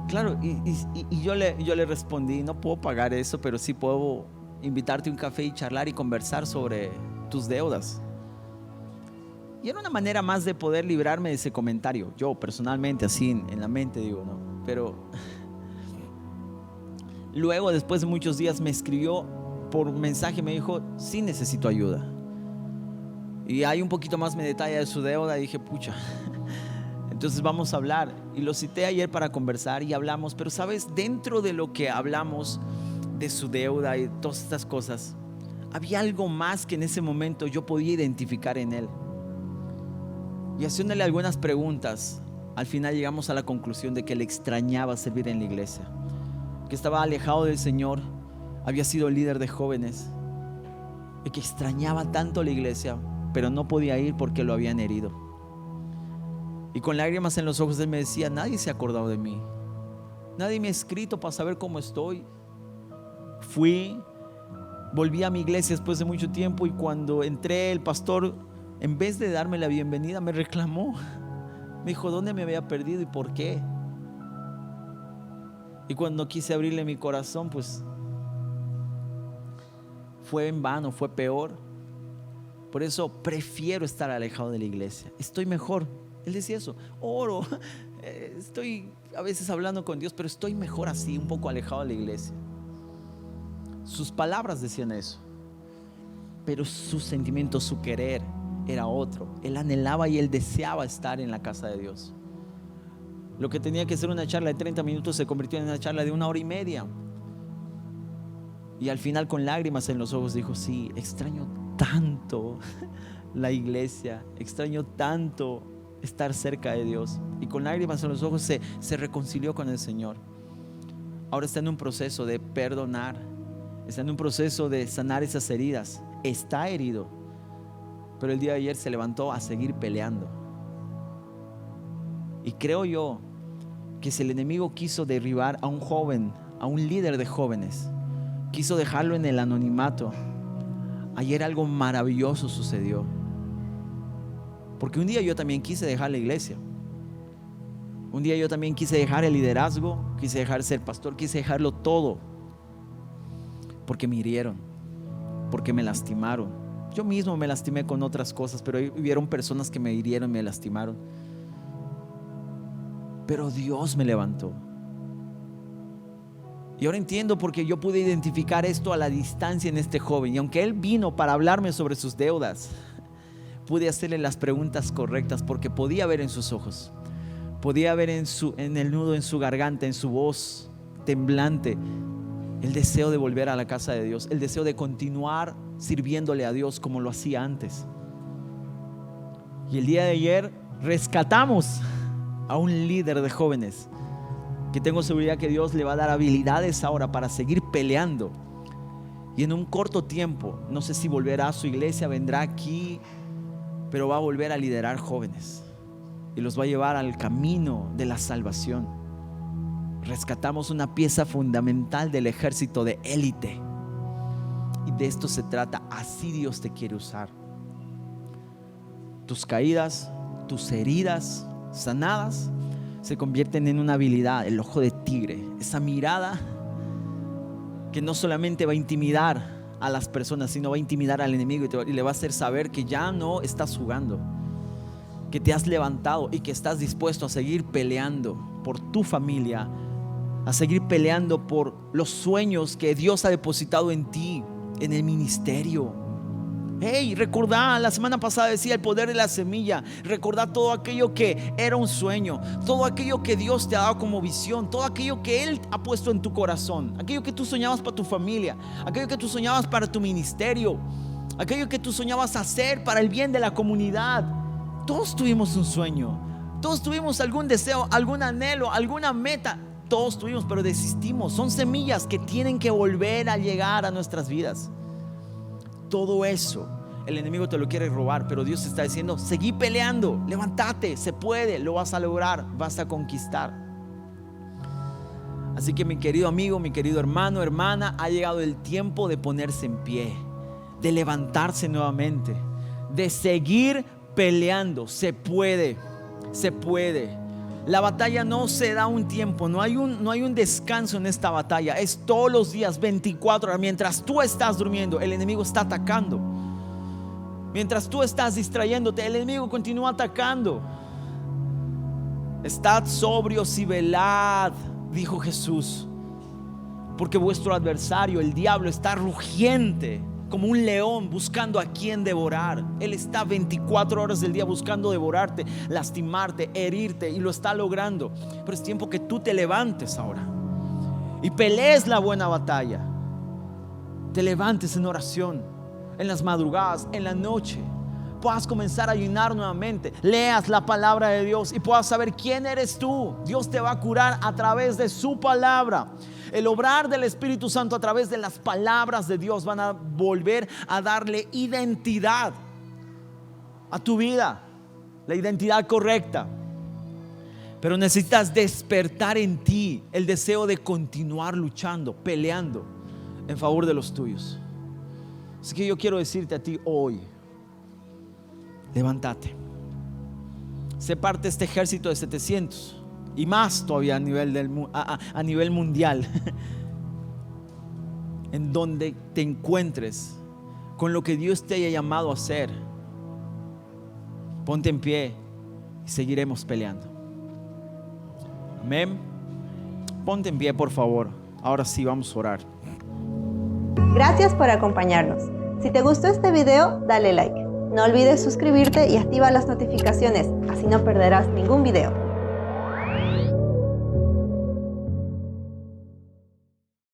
Claro, y yo le respondí: no puedo pagar eso, pero sí puedo invitarte a un café y charlar y conversar sobre tus deudas. Y era una manera más de poder librarme de ese comentario. Yo personalmente, así en la mente digo, ¿no? Pero luego, después de muchos días, me escribió por mensaje, me dijo: sí, necesito ayuda. Y ahí un poquito más me detalla de su deuda y dije: pucha, entonces vamos a hablar. Y lo cité ayer para conversar y hablamos. Pero sabes, dentro de lo que hablamos de su deuda y todas estas cosas, había algo más que en ese momento yo podía identificar en él. Y haciéndole algunas preguntas, al final llegamos a la conclusión de que le extrañaba servir en la iglesia, que estaba alejado del Señor, había sido líder de jóvenes. y que extrañaba tanto la iglesia, pero no podía ir porque lo habían herido. Y con lágrimas en los ojos él me decía: nadie se ha acordado de mí, nadie me ha escrito para saber cómo estoy. Volví a mi iglesia después de mucho tiempo, y cuando entré, el pastor, en vez de darme la bienvenida, me reclamó. Me dijo dónde me había perdido y por qué. Y cuando quise abrirle mi corazón, pues fue en vano, fue peor. Por eso prefiero estar alejado de la iglesia. Estoy mejor. Él decía eso: oro, estoy a veces hablando con Dios, pero estoy mejor así, un poco alejado de la iglesia. Sus palabras decían eso, pero su sentimiento, su querer era otro. Él anhelaba y él deseaba estar en la casa de Dios. Lo que tenía que ser una charla de 30 minutos se convirtió en una charla de 1 hora y media. Y al final, con lágrimas en los ojos, dijo: sí, extraño tanto la iglesia, extraño tanto estar cerca de Dios. Y con lágrimas en los ojos se reconcilió con el Señor. Ahora está en un proceso de perdonar, está en un proceso de sanar esas heridas. Está herido, pero el día de ayer se levantó a seguir peleando. Y creo yo que si el enemigo quiso derribar a un joven, a un líder de jóvenes, quiso dejarlo en el anonimato, ayer algo maravilloso sucedió. Porque un día yo también quise dejar la iglesia. Un día yo también quise dejar el liderazgo, quise dejar ser pastor, quise dejarlo todo. Porque me hirieron, porque me lastimaron. Yo mismo me lastimé con otras cosas, pero hubieron personas que me hirieron, me lastimaron. Pero Dios me levantó. Y ahora entiendo por qué yo pude identificar esto a la distancia en este joven. Y aunque él vino para hablarme sobre sus deudas, pude hacerle las preguntas correctas, porque podía ver en sus ojos, podía ver en el nudo en su garganta, en su voz temblante, el deseo de volver a la casa de Dios, el deseo de continuar sirviéndole a Dios como lo hacía antes. Y el día de ayer rescatamos a un líder de jóvenes que tengo seguridad que Dios le va a dar habilidades ahora para seguir peleando. Y en un corto tiempo, no sé si volverá a su iglesia, vendrá aquí, pero va a volver a liderar jóvenes y los va a llevar al camino de la salvación. Rescatamos una pieza fundamental del ejército de élite, y de esto se trata. Así Dios te quiere usar. Tus caídas, tus heridas sanadas se convierten en una habilidad, el ojo de tigre, esa mirada que no solamente va a intimidar a las personas, sino va a intimidar al enemigo y le va a hacer saber que ya no estás jugando, que te has levantado y que estás dispuesto a seguir peleando por tu familia, a seguir peleando por los sueños que Dios ha depositado en ti, en el ministerio. Hey, recordá, la semana pasada decía el poder de la semilla. Recordá todo aquello que era un sueño, todo aquello que Dios te ha dado como visión, todo aquello que Él ha puesto en tu corazón, aquello que tú soñabas para tu familia, aquello que tú soñabas para tu ministerio, aquello que tú soñabas hacer para el bien de la comunidad. Todos tuvimos un sueño, todos tuvimos algún deseo, algún anhelo, alguna meta. Todos tuvimos, pero desistimos. Son semillas que tienen que volver a llegar a nuestras vidas. Todo eso el enemigo te lo quiere robar, pero Dios te está diciendo: seguí peleando, levántate, se puede, lo vas a lograr, vas a conquistar. Así que mi querido amigo, mi querido hermano, hermana, ha llegado el tiempo de ponerse en pie, de levantarse nuevamente, de seguir peleando. Se puede, se puede. La batalla no se da un tiempo, no hay un descanso en esta batalla. Es todos los días, 24 horas. Mientras tú estás durmiendo, el enemigo está atacando. Mientras tú estás distrayéndote, el enemigo continúa atacando. Estad sobrios y velad, dijo Jesús, porque vuestro adversario, el diablo, está rugiente como un león buscando a quien devorar. Él está 24 horas del día buscando devorarte, lastimarte, herirte, y lo está logrando. Pero es tiempo que tú te levantes ahora y pelees la buena batalla. Te levantes en oración, en las madrugadas, en la noche, puedas comenzar a ayunar nuevamente, leas la palabra de Dios y puedas saber quién eres tú. Dios te va a curar a través de su palabra. El obrar del Espíritu Santo a través de las palabras de Dios van a volver a darle identidad a tu vida, la identidad correcta. Pero necesitas despertar en ti el deseo de continuar luchando, peleando en favor de los tuyos. Así que yo quiero decirte a ti hoy, levántate. Sé parte de este ejército de 700 y más todavía a nivel mundial, en donde te encuentres con lo que Dios te haya llamado a hacer. Ponte en pie y seguiremos peleando. Amén. Ponte en pie, por favor. Ahora sí vamos a orar. Gracias por acompañarnos. Si te gustó este video, dale like. No olvides suscribirte y activa las notificaciones, así no perderás ningún video.